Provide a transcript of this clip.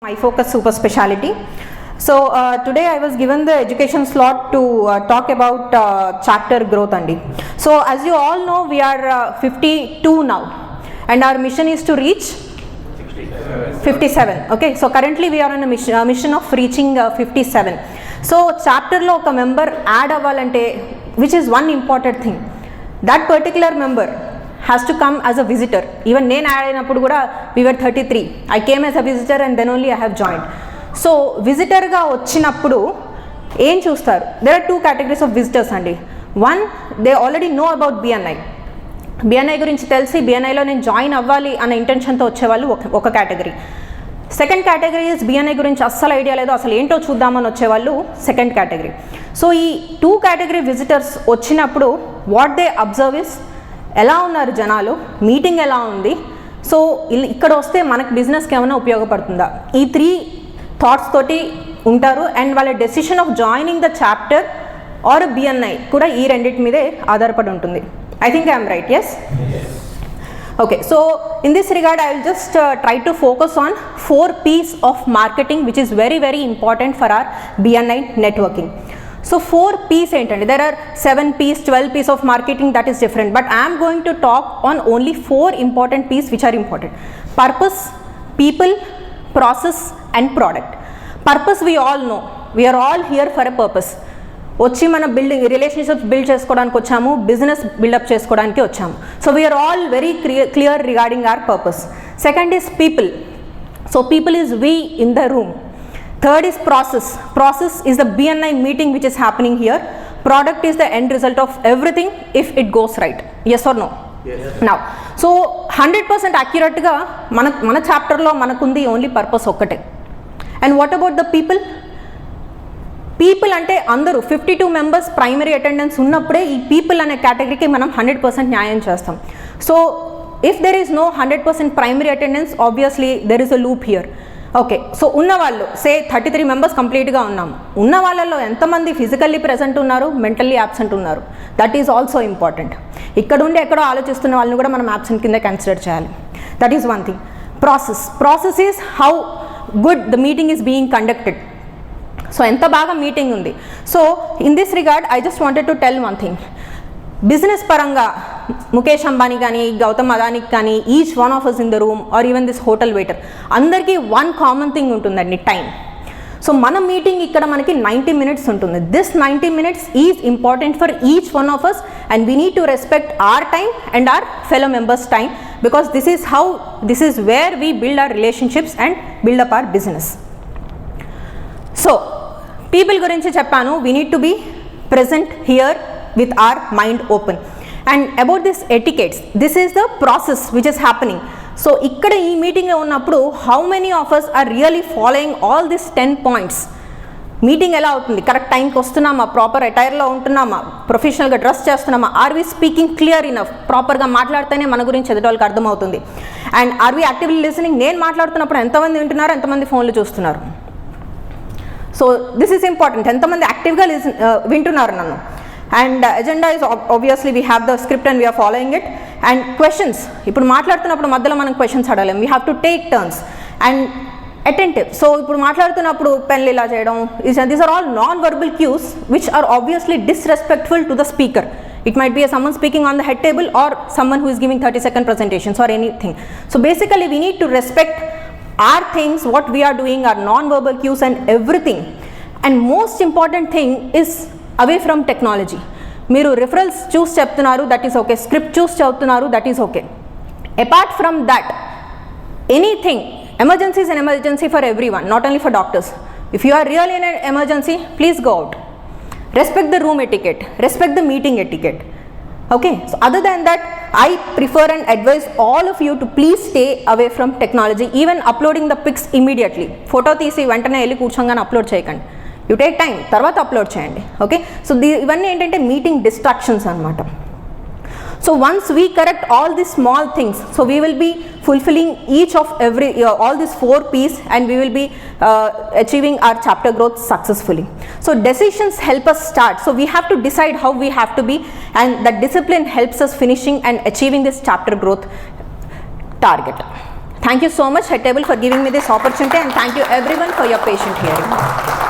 My focus super specialty. So today I was given the education slot to talk about chapter growth andi. So as you all know, we are 52 now and our mission is to reach 57. Okay, so currently we are on a mission of reaching 57. So chapter lo oka member add avvalante, which is one important thing, that particular member has to come as a visitor. Even నేను add అయినప్పుడు కూడా we were 33. I came as a visitor and then only I have joined. So విజిటర్గా వచ్చినప్పుడు ఏం చూస్తారు? there are two categories of visitors అండి. One, they already know about BNI. BNI గురించి తెలిసి BNIలో నేను జాయిన్ అవ్వాలి అన్న ఇంటెన్షన్తో వచ్చేవాళ్ళు ఒక category. Second category is BNI గురించి అస్సలు ఐడియా లేదు, అసలు ఏంటో చూద్దామని వచ్చేవాళ్ళు సెకండ్ కేటగిరీ. సో ఈ టూ కేటగిరీ విజిటర్స్ వచ్చినప్పుడు వాట్ దే అబ్జర్వ్ ఇస్, ఎలా ఉన్నారు జనాలు, మీటింగ్ ఎలా ఉంది, సో ఇక్కడ వస్తే మనకు బిజినెస్కి ఏమైనా ఉపయోగపడుతుందా, ఈ త్రీ థాట్స్ తోటి ఉంటారు. అండ్ వాళ్ళ decision of joining the chapter or BNI కూడా ఈ రెండింటి మీదే ఆధారపడి ఉంటుంది. I think I'm right? Yes. Okay, so in this regard I will just try to focus on 4 P's of marketing which is very very important for our BNI networking. So 4 P's ఏంటండి, there are 7 P's, 12 P's of marketing, that is different, but I am going to talk on only 4 important P's which are important. Purpose, people, process and product. Purpose we all know, we are all here for a purpose. వచ్చి మన building relationships build చేసుకోవడానికి వచ్చాము, business buildup చేసుకోవడానికి వచ్చాము. So we are all very clear regarding our purpose. Second is people, so people is we in the room. Third is process, process is the BNI meeting which is happening here. Product is the end result of everything if it goes right. Yes or no? Now so 100% యాక్యురేట్గా మన చాప్టర్లో మనకుంది only purpose ఒక్కటే. And what about the people? People అంటే అందరూ 52 members primary attendance ఉన్నప్పుడే ఈ people అనే కేటగిరీకి మనం 100% న్యాయం చేస్తాం. So if there is no 100% primary attendance, obviously there is a loop here. Okay, so ఉన్నవాళ్ళు సే 33 మెంబర్స్ కంప్లీట్గా ఉన్నాము, ఉన్న వాళ్ళలో ఎంతమంది ఫిజికల్లీ ప్రెజెంట్ ఉన్నారు, మెంటల్లీ యాబ్సెంట్ ఉన్నారు, దట్ ఈజ్ ఆల్సో ఇంపార్టెంట్. ఇక్కడ ఉండి ఎక్కడో ఆలోచిస్తున్న వాళ్ళని కూడా మనం యాబ్సెంట్ కింద కన్సిడర్ చేయాలి. That is one thing. Process, process is how good the meeting is being conducted. So ఎంత బాగా మీటింగ్ ఉంది. So in this regard I just wanted to tell one thing. Business పరంగా ముఖేష్ అంబానీ కానీ, గౌతమ్ అదానికి కానీ, each one of us in the room are even this hotel waiter, అందరికీ one common thing ఉంటుందండి, time. So మన మీటింగ్ ఇక్కడ మనకి 90 minutes ఉంటుంది. This 90 minutes is important for each one of us and we need to respect our time and our fellow members time, because this is where we build our relationships and build up our business. So people గురించి చెప్పాను, we need to be present here with our mind open. And about this etiquettes, this is the process which is happening. So ఇక్కడ ఈ మీటింగ్లో ఉన్నప్పుడు how many of us are really following all this 10 points? Meeting ఎలా అవుతుంది, correct టైంకి వస్తున్నామా, proper అటైర్లో ఉంటున్నామా, ప్రొఫెషనల్గా dress చేస్తున్నామా, are we speaking clear enough, ప్రాపర్గా మాట్లాడితేనే మన గురించి ఎదుటోళ్ళకి అర్థమవుతుంది. And are we actively listening, నేను మాట్లాడుతున్నప్పుడు ఎంతమంది వింటున్నారు, ఎంతమంది ఫోన్లు చూస్తున్నారు. సో దిస్ ఈజ్ ఇంపార్టెంట్, ఎంతమంది యాక్టివ్గా వింటున్నారు నన్ను. And agenda is obviously we have the script and we are following it. And questions, ఇప్పుడు మాట్లాడుతున్నప్పుడు మధ్యలో మనం క్వశ్చన్స్ అడగలేం, we have to take turns and attentive. So ఇప్పుడు మాట్లాడుతున్నప్పుడు పెన్లు ఇలా చేయడం, these are all non verbal cues which are obviously disrespectful to the speaker. It might be someone speaking on the head table or someone who is giving 30-second presentations or anything. So basically we need to respect our things, what we are doing, our non-verbal cues and everything. And most important thing is away from technology. మీరు referrals చూసి చెప్తున్నారు, that is okay, script చూసి చెప్తున్నారు, that is okay. Apart from that anything, emergency is an emergency for every one, not only for doctors. If you are real in an emergency, please go out. Respect the room etiquette, respect the meeting etiquette. Okay, so other than that, I prefer and advise all of you to please stay away from technology, even uploading the pics immediately. Photo తీసి వెంటనే వెళ్ళి కూర్చోగానే upload చేయకండి, you take time, తర్వాత upload చేయండి. Okay, so ఇవన్నీ ఏంటంటే meeting distractions అనమాట. So once we correct all these small things, so we will be fulfilling each of all these 4 P's and we will be achieving our chapter growth successfully. So decisions help us start. So we have to decide how we have to be, and that discipline helps us finishing and achieving this chapter growth target. Thank you so much, Head Table, for giving me this opportunity, and thank you everyone for your patient hearing.